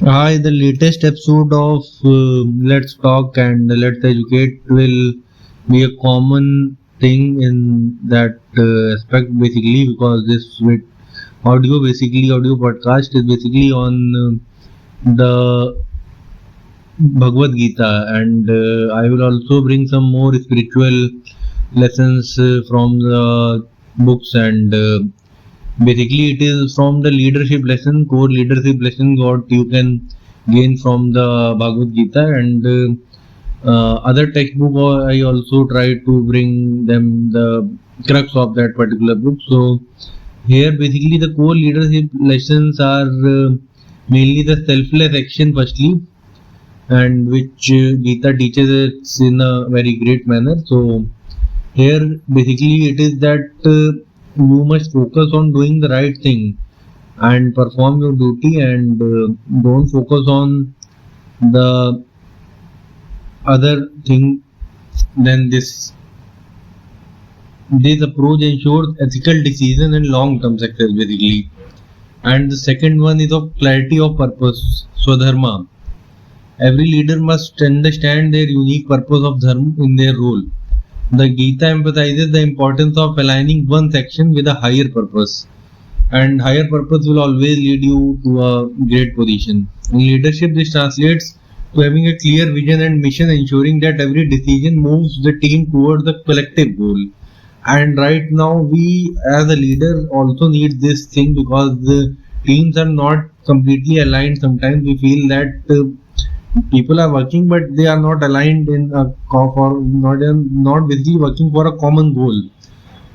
Hi, the latest episode of Let's Talk and Let's Educate will be a common thing in that aspect basically because this with audio podcast is basically on the Bhagavad Gita, and I will also bring some more spiritual lessons from the books, and basically it is from the leadership lesson, core leadership lesson what you can gain from the Bhagavad Gita, and other textbook I also try to bring them the crux of that particular book. So here basically the core leadership lessons are mainly the selfless action firstly, and which Gita teaches us in a very great manner. So here basically it is that you must focus on doing the right thing and perform your duty, and don't focus on the other thing than this approach ensures ethical decision and long term success basically. And the second one is of clarity of purpose, swadharma. Every leader must understand their unique purpose of dharma in their role. The Gita emphasizes the importance of aligning one's action with a higher purpose, and higher purpose will always lead you to a great position. In leadership, this translates to having a clear vision and mission, ensuring that every decision moves the team towards the collective goal. And right now, we as a leader also need this thing because the teams are not completely aligned. Sometimes we feel that people are working, but they are not aligned in a for not basically working for a common goal.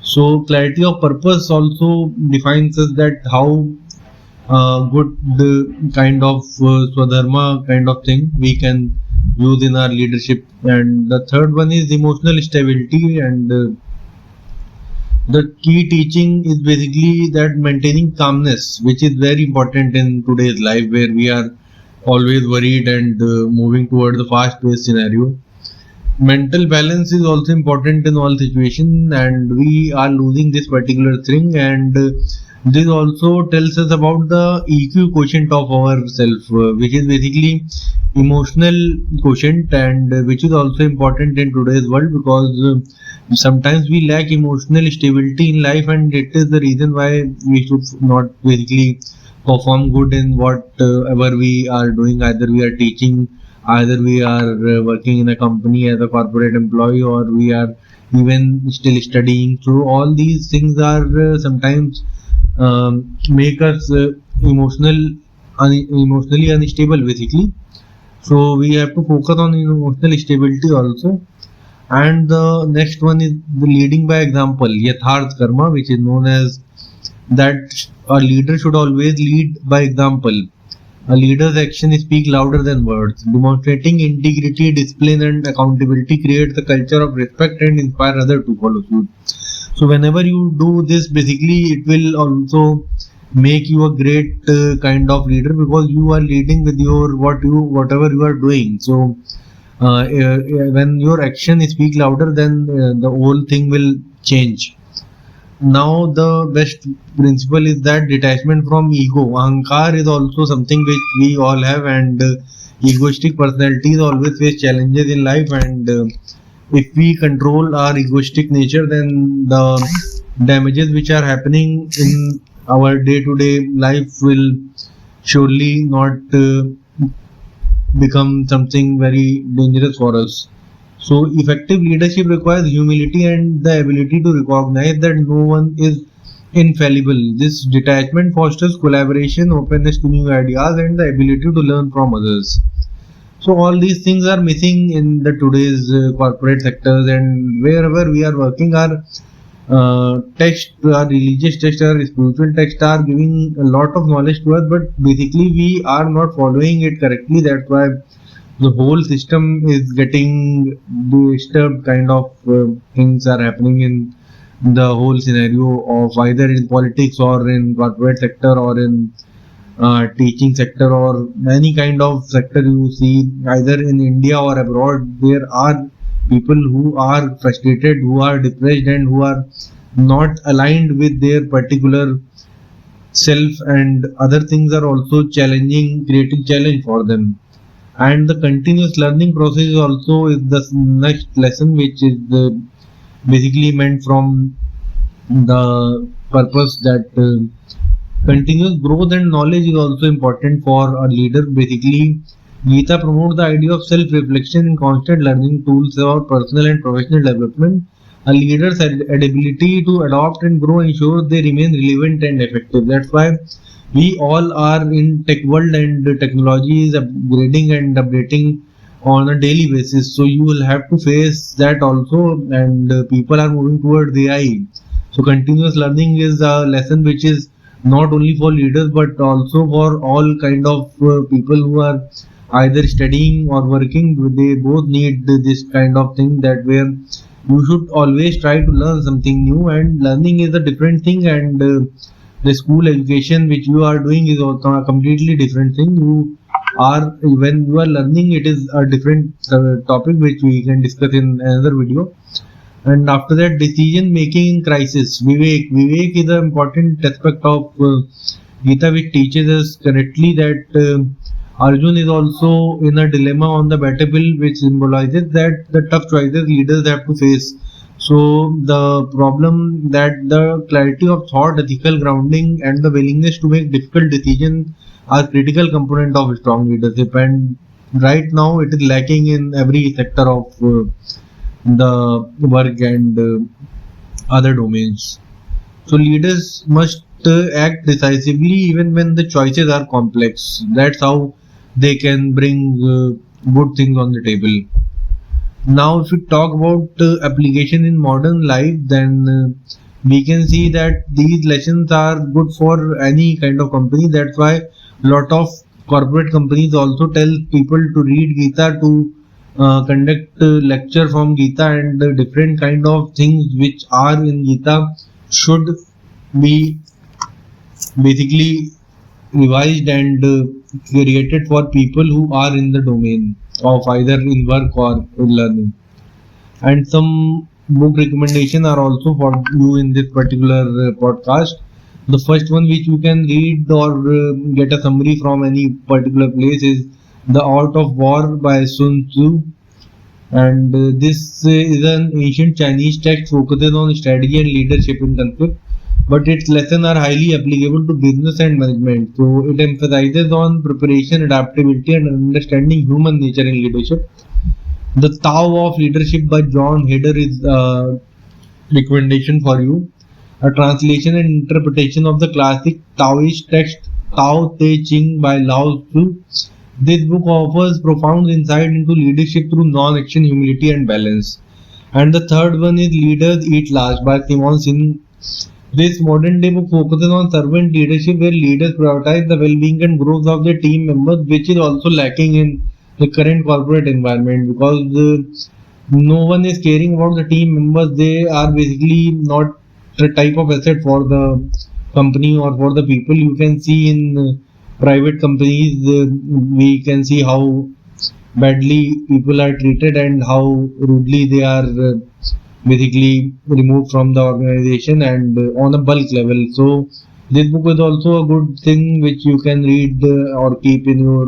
So clarity of purpose also defines us that how good the kind of swadharma kind of thing we can use in our leadership. And the third one is emotional stability, and the key teaching is basically that maintaining calmness, which is very important in today's life where we are always worried and moving towards the fast paced scenario. Mental balance is also important in all situations, and we are losing this particular thing, and this also tells us about the EQ quotient of ourself, which is basically emotional quotient, and which is also important in today's world because sometimes we lack emotional stability in life, and it is the reason why we should not basically perform good in whatever we are doing. Either we are teaching, either we are working in a company as a corporate employee, or we are even still studying. So all these things are sometimes make us emotionally unstable basically. So we have to focus on emotional stability also. And the next one is the leading by example, yatharth karma, which is known as that a leader should always lead by example. A leader's actions speak louder than words. Demonstrating integrity, discipline, and accountability creates a culture of respect and inspire others to follow suit. So whenever you do this, basically it will also make you a great kind of leader because you are leading with your whatever you are doing. So when your actions speak louder, then the whole thing will change. Now the best principle is that detachment from ego. Ahankar is also something which we all have, and egoistic personalities always face challenges in life, and if we control our egoistic nature, then the damages which are happening in our day-to-day life will surely not become something very dangerous for us. So, effective leadership requires humility and the ability to recognize that no one is infallible. This detachment fosters collaboration, openness to new ideas, and the ability to learn from others. So, all these things are missing in the today's corporate sectors, and wherever we are working, our text, our religious text, our spiritual text are giving a lot of knowledge to us, but basically we are not following it correctly. That's why the whole system is getting disturbed kind of things are happening in the whole scenario of either in politics or in corporate sector or in teaching sector or any kind of sector you see either in India or abroad. There are people who are frustrated, who are depressed, and who are not aligned with their particular self and other things are also challenging, creating challenge for them. And the continuous learning process also is the next lesson, which is basically meant from the purpose that continuous growth and knowledge is also important for a leader. Basically, Geeta promotes the idea of self-reflection and constant learning tools for personal and professional development. A leader's ability to adopt and grow ensures they remain relevant and effective. That's why we all are in tech world, and technology is upgrading and updating on a daily basis. So you will have to face that also, and people are moving towards AI. So continuous learning is a lesson which is not only for leaders but also for all kind of people who are either studying or working. They both need this kind of thing, that where you should always try to learn something new, and learning is a different thing, and the school education which you are doing is also a completely different thing. You are, when you are learning, it is a different topic which we can discuss in another video. And after that, decision making in crisis. Vivek is an important aspect of Gita, which teaches us correctly that Arjun is also in a dilemma on the battlefield, which symbolizes that the tough choices leaders have to face. So the problem that the clarity of thought, ethical grounding, and the willingness to make difficult decisions are critical component of strong leadership. And right now, it is lacking in every sector of the work and other domains. So leaders must act decisively even when the choices are complex. That's how they can bring good things on the table. Now, if we talk about application in modern life, then we can see that these lessons are good for any kind of company. That's why a lot of corporate companies also tell people to read Gita, to conduct lecture from Gita, and different kind of things which are in Gita should be basically revised and created for people who are in the domain of either in work or in learning. And some book recommendation are also for you in this particular podcast. The first one which you can read or get a summary from any particular place is The Art of War by Sun Tzu. And this is an ancient Chinese text focuses on strategy and leadership in conflict, but its lessons are highly applicable to business and management. So it emphasizes on preparation, adaptability, and understanding human nature in leadership. The Tao of Leadership by John Hader is a recommendation for you. A translation and interpretation of the classic Taoist text Tao Te Ching by Lao Tzu. This book offers profound insight into leadership through non-action, humility, and balance. And the third one is Leaders Eat Last by Simon Sin. This modern day book focuses on servant leadership, where leaders prioritize the well-being and growth of their team members, which is also lacking in the current corporate environment, because no one is caring about the team members. They are basically not the type of asset for the company or for the people. You can see in private companies, we can see how badly people are treated and how rudely they are basically removed from the organization, and on a bulk level. So this book is also a good thing which you can read or keep in your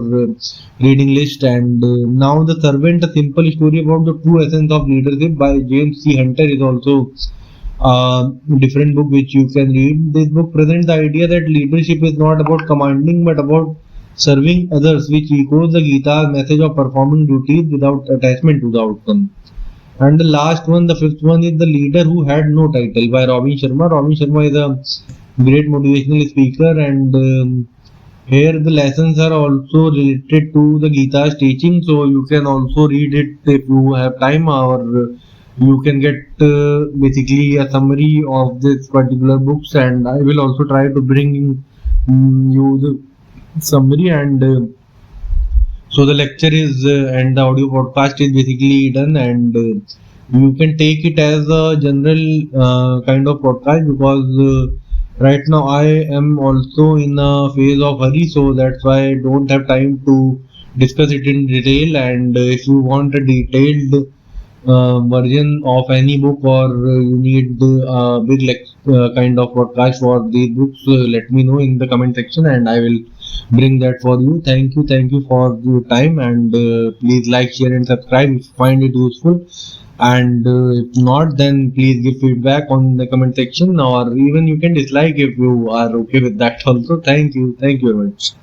reading list. And now The Servant, a simple story about the true essence of leadership by James C. Hunter, is also a different book which you can read. This book presents the idea that leadership is not about commanding but about serving others, which echoes the Gita's message of performing duties without attachment to the outcome. And the last one, the fifth one, is The Leader Who Had No Title by Robin Sharma. Robin Sharma is a great motivational speaker, and here the lessons are also related to the Gita's teaching. So you can also read it if you have time, or you can get basically a summary of this particular books, and I will also try to bring you the summary. And so the lecture is and the audio podcast is basically done, and you can take it as a general kind of podcast, because right now I am also in a phase of hurry, so that's why I don't have time to discuss it in detail. And if you want a detailed version of any book, or you need big kind of podcast for these books, let me know in the comment section and I will bring that for you. Thank you for your time, and please like, share and subscribe if you find it useful, and if not, then please give feedback on the comment section, or even you can dislike if you are okay with that also. Thank you very much.